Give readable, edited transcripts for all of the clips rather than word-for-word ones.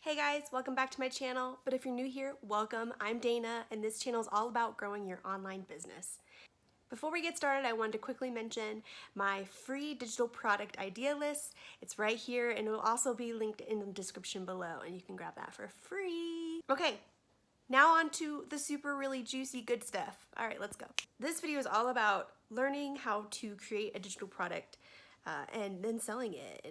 Hey guys, welcome back to my channel. But if you're new here, welcome. I'm Dana, and this channel is all about growing your online business. Before we get started, I wanted to quickly mention my free digital product idea list. It's right here, and it will also be linked in the description below, and you can grab that for free. Okay, now on to the super really juicy good stuff. All right, let's go. This video is all about learning how to create a digital product and then selling it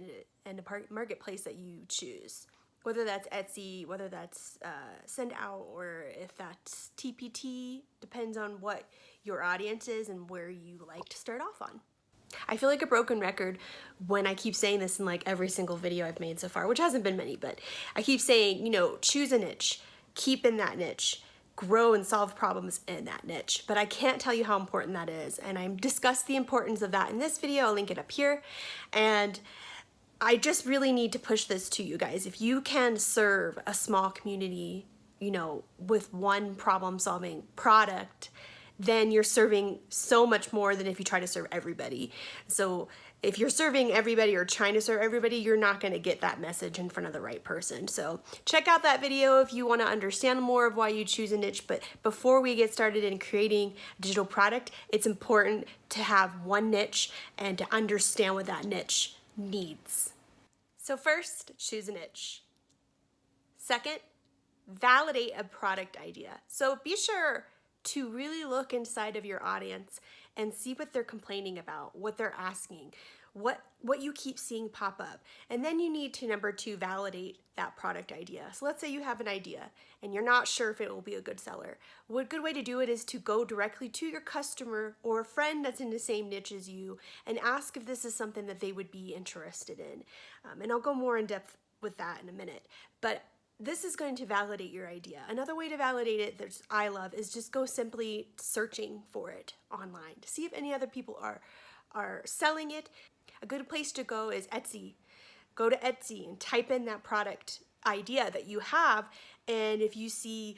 in a marketplace that you choose. Whether that's Etsy, whether that's Send Out, or if that's TPT, depends on what your audience is and where you like to start off on. I feel like a broken record when I keep saying this in like every single video I've made so far, which hasn't been many, but I keep saying, you know, choose a niche, keep in that niche, grow and solve problems in that niche. But I can't tell you how important that is. And I discussed the importance of that in this video. I'll link it up here. And I just really need to push this to you guys. If you can serve a small community, you know, with one problem solving product, then you're serving so much more than if you try to serve everybody. So if you're serving everybody or trying to serve everybody, you're not going to get that message in front of the right person. So check out that video if you want to understand more of why you choose a niche. But before we get started in creating a digital product, it's important to have one niche and to understand what that niche needs. So first, choose a niche. Second, validate a product idea. So be sure to really look inside of your audience and see what they're complaining about, what they're asking, what you keep seeing pop up. And then you need to, number two, validate that product idea. So let's say you have an idea and you're not sure if it will be a good seller. What a good way to do it is to go directly to your customer or a friend that's in the same niche as you and ask if this is something that they would be interested in. And I'll go more in depth with that in a minute. But this is going to validate your idea. Another way to validate it that I love is just go simply searching for it online to see if any other people are selling it. A good place to go is Etsy. Go to Etsy and type in that product idea that you have, and if you see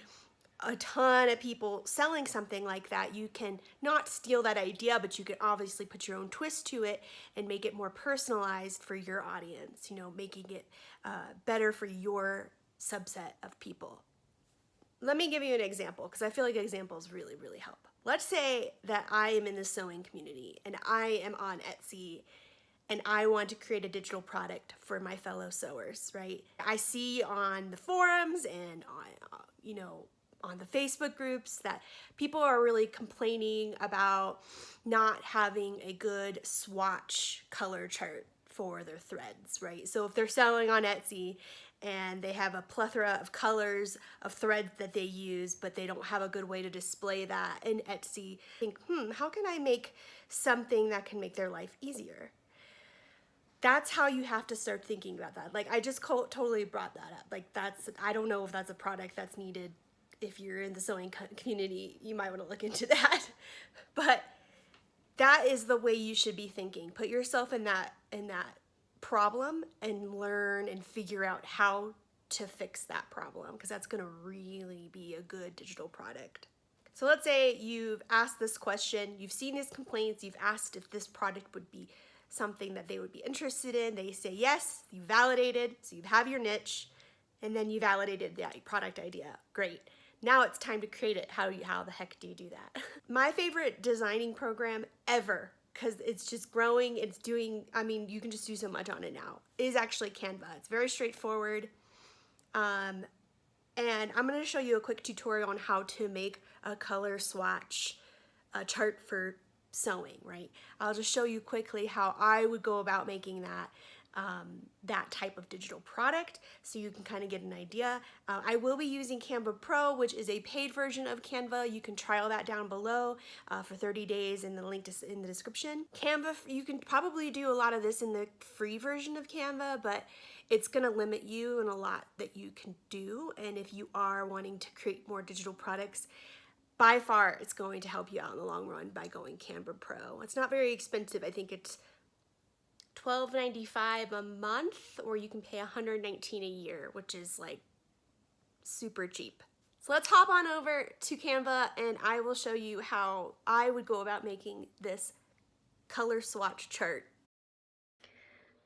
a ton of people selling something like that, you can not steal that idea, but you can obviously put your own twist to it and make it more personalized for your audience, you know, making it better for your subset of people. Let me give you an example because I feel like examples really, really help. Let's say that I am in the sewing community and I am on Etsy and I want to create a digital product for my fellow sewers, right? I see on the forums and on, you know, on the Facebook groups that people are really complaining about not having a good swatch color chart for their threads, right? So if they're selling on Etsy and they have a plethora of colors of threads that they use, but they don't have a good way to display that in Etsy, think, how can I make something that can make their life easier? That's how you have to start thinking about that. Like I just totally brought that up. Like I don't know if that's a product that's needed. If you're in the sewing community, you might want to look into that. But that is the way you should be thinking. Put yourself in that problem and learn and figure out how to fix that problem, because that's going to really be a good digital product. So let's say you've asked this question, you've seen these complaints, you've asked if this product would be something that they would be interested in. They say yes, you validated, so you have your niche, and then you validated the product idea. Great. Now it's time to create it. How the heck do you do that? My favorite designing program ever, because it's just growing, it's doing, I mean, you can just do so much on it now, is actually Canva. It's very straightforward. And I'm going to show you a quick tutorial on how to make a color swatch chart for sewing, right? I'll just show you quickly how I would go about making that type of digital product so you can kind of get an idea. I will be using Canva Pro, which is a paid version of Canva. You can trial that down below for 30 days in the link in the description. Canva, you can probably do a lot of this in the free version of Canva, but it's going to limit you in a lot that you can do. And if you are wanting to create more digital products, by far it's going to help you out in the long run by going Canva Pro. It's not very expensive. I think it's $12.95 a month, or you can pay $119 a year, which is like super cheap. So let's hop on over to Canva and I will show you how I would go about making this color swatch chart.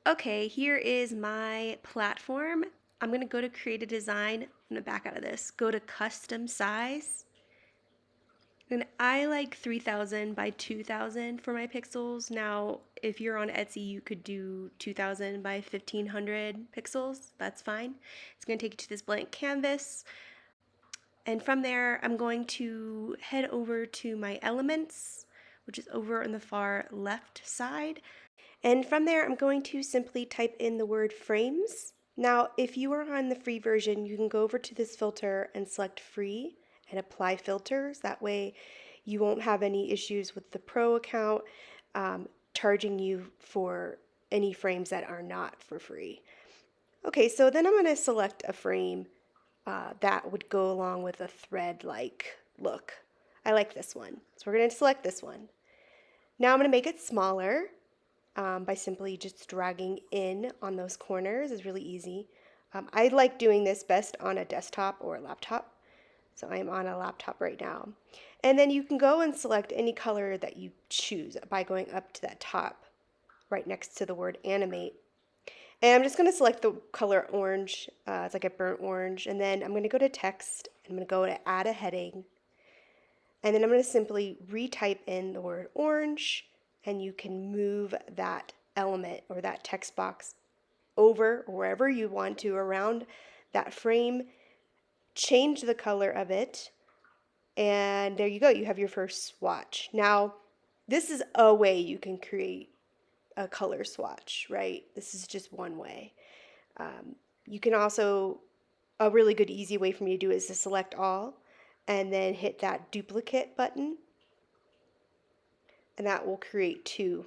Okay, here is my platform. I'm going to go to create a design. I'm going to back out of this. Go to custom size. And I like 3000 by 2000 for my pixels. Now, if you're on Etsy, you could do 2000 by 1500 pixels. That's fine. It's going to take you to this blank canvas. And from there, I'm going to head over to my elements, which is over on the far left side. And from there, I'm going to simply type in the word frames. Now, if you are on the free version, you can go over to this filter and select free and apply filters. That way you won't have any issues with the pro account charging you for any frames that are not for free. Okay, so then I'm going to select a frame that would go along with a thread-like look. I like this one, so we're going to select this one. Now I'm going to make it smaller by simply just dragging in on those corners. Is really easy. I like doing this best on a desktop or a laptop. So I'm on a laptop right now. And then you can go and select any color that you choose by going up to that top right next to the word animate. And I'm just going to select the color orange. It's like a burnt orange. And then I'm going to go to text. I'm going to go to add a heading. And then I'm going to simply retype in the word orange. And you can move that element or that text box over wherever you want to around that frame. Change the color of it, and there you go. You have your first swatch. Now, this is a way you can create a color swatch, right? This is just one way. You can also, a really good easy way for me to do it is to select all and then hit that duplicate button, and that will create two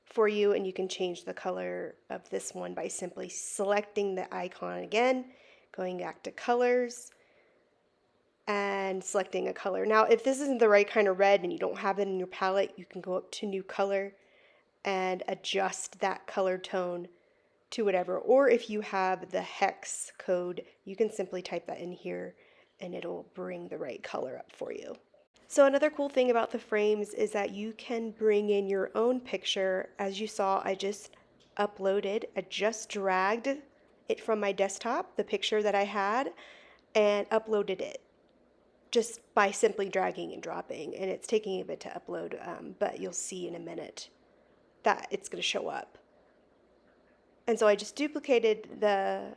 for you, and you can change the color of this one by simply selecting the icon again, going back to colors, and selecting a color. Now, if this isn't the right kind of red and you don't have it in your palette, you can go up to new color and adjust that color tone to whatever. Or if you have the hex code, you can simply type that in here and it'll bring the right color up for you. So another cool thing about the frames is that you can bring in your own picture. As you saw, I just uploaded, I just dragged it from my desktop, the picture that I had, and uploaded it just by simply dragging and dropping. And it's taking a bit to upload, but you'll see in a minute that it's going to show up. And so I just duplicated the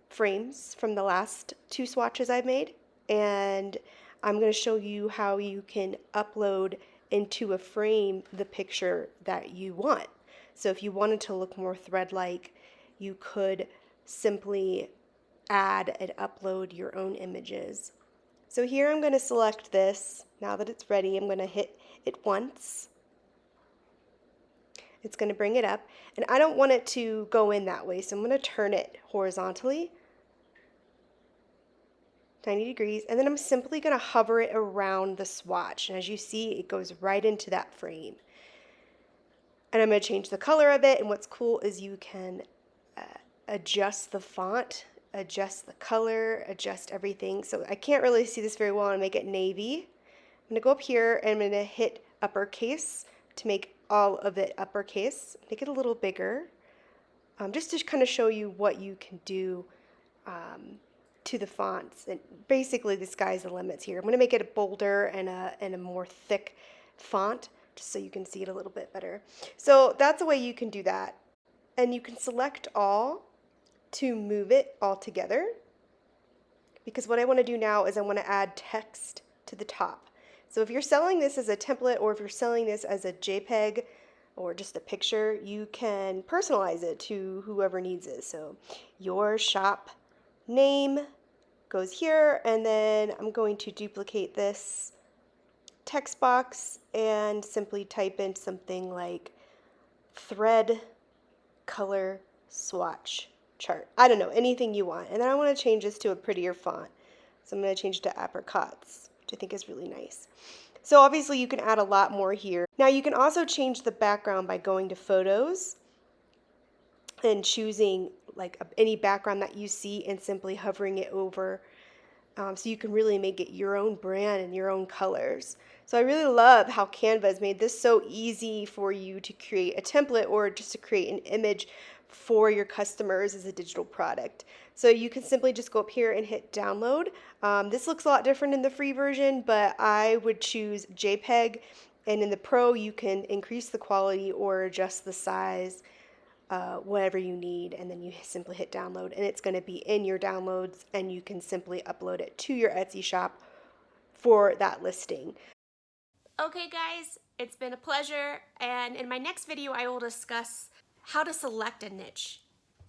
frames from the last two swatches I've made, and I'm going to show you how you can upload into a frame the picture that you want. So if you wanted to look more thread-like, you could simply add and upload your own images. So here I'm going to select this. Now that it's ready, I'm going to hit it once. It's going to bring it up, and I don't want it to go in that way, so I'm going to turn it horizontally 90 degrees, and then I'm simply going to hover it around the swatch, and as you see, it goes right into that frame. And I'm going to change the color of it, and what's cool is you can adjust the font, adjust the color, adjust everything. So I can't really see this very well. I'm going to make it navy. I'm going to go up here and I'm going to hit uppercase to make all of it uppercase. Make it a little bigger, just to kind of show you what you can do to the fonts. And basically the sky's the limits here. I'm going to make it a bolder and a more thick font, just so you can see it a little bit better. So that's a way you can do that. And you can select all to move it all together, because what I want to do now is I want to add text to the top. So if you're selling this as a template, or if you're selling this as a JPEG or just a picture, you can personalize it to whoever needs it. So your shop name goes here, and then I'm going to duplicate this text box and simply type in something like thread color swatch chart. I don't know, anything you want. And then I want to change this to a prettier font. So I'm going to change it to apricots, which I think is really nice. So obviously you can add a lot more here. Now you can also change the background by going to photos and choosing like any background that you see and simply hovering it over. So you can really make it your own brand and your own colors. So I really love how Canva has made this so easy for you to create a template or just to create an image for your customers as a digital product. So you can simply just go up here and hit download. This looks a lot different in the free version, but I would choose JPEG, and in the Pro you can increase the quality or adjust the size, whatever you need, and then you simply hit download and it's going to be in your downloads, and you can simply upload it to your Etsy shop for that listing. Okay guys, it's been a pleasure, and in my next video I will discuss how to select a niche.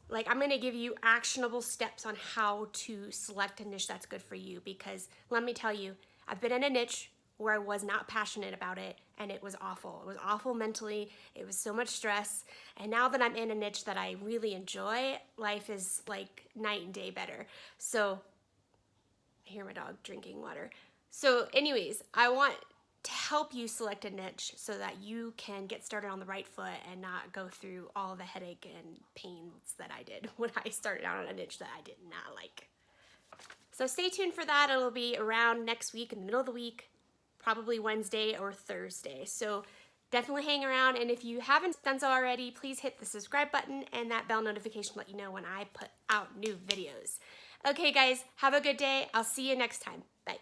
Like, I'm going to give you actionable steps on how to select a niche that's good for you, because let me tell you, I've been in a niche where I was not passionate about it, and it was awful. It was awful mentally. It was so much stress. And now that I'm in a niche that I really enjoy, life is like night and day better. So, I hear my dog drinking water. So anyways, I want to help you select a niche so that you can get started on the right foot and not go through all the headache and pains that I did when I started out on a niche that I did not like. So stay tuned for that. It'll be around next week, in the middle of the week, probably Wednesday or Thursday. So definitely hang around, and if you haven't done so already, please hit the subscribe button and that bell notification to let you know when I put out new videos. Okay guys, have a good day. I'll see you next time. Bye.